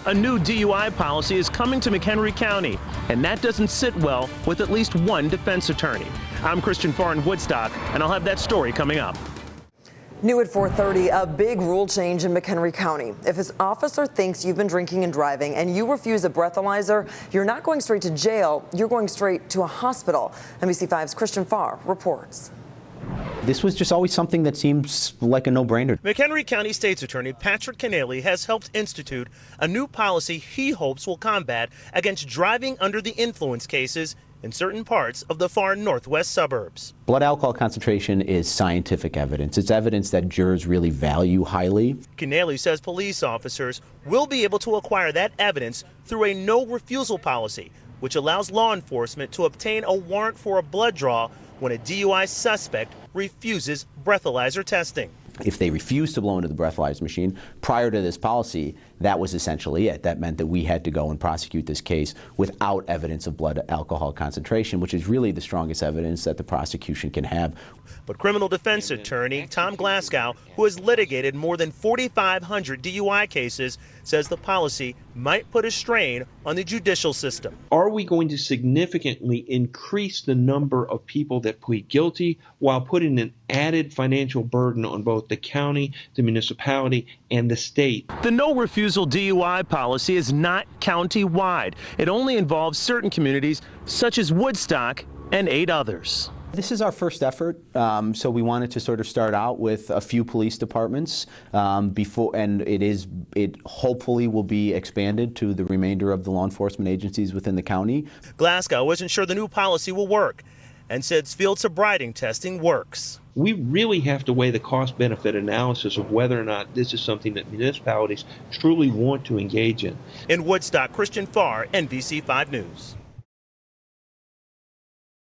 A new DUI policy is coming to McHenry County, and that doesn't sit well with at least one defense attorney. I'm Christian Farr in Woodstock, and I'll have that story coming up. New at 4:30, a big rule change in McHenry County. If his officer thinks you've been drinking and driving and you refuse a breathalyzer, you're not going straight to jail, you're going straight to a hospital. NBC5's Christian Farr reports. This was just always something that seems like a no-brainer. McHenry County State's Attorney Patrick Keneally has helped institute a new policy he hopes will combat against driving under the influence cases in certain parts of the far northwest suburbs. Blood alcohol concentration is scientific evidence. It's evidence that jurors really value highly. Keneally says police officers will be able to acquire that evidence through a no refusal policy, which allows law enforcement to obtain a warrant for a blood draw when a DUI suspect refuses breathalyzer testing. If they refused to blow into the breathalyzer machine prior to this policy, that was essentially it. That meant that we had to go and prosecute this case without evidence of blood alcohol concentration, which is really the strongest evidence that the prosecution can have. But criminal defense attorney Tom Glasgow, who has litigated more than 4,500 DUI cases, says the policy might put a strain on the judicial system. Are we going to significantly increase the number of people that plead guilty while putting an added financial burden on both the county, the municipality, and the state? The no refusal DUI policy is not county-wide. It only involves certain communities, such as Woodstock and 8 others. This is our first effort, so we wanted to sort of start out with a few police departments before, and it hopefully will be expanded to the remainder of the law enforcement agencies within the county. Glasgow isn't sure the new policy will work and says field sobriety testing works. We really have to weigh the cost-benefit analysis of whether or not this is something that municipalities truly want to engage in. In Woodstock, Christian Farr, NBC5 News.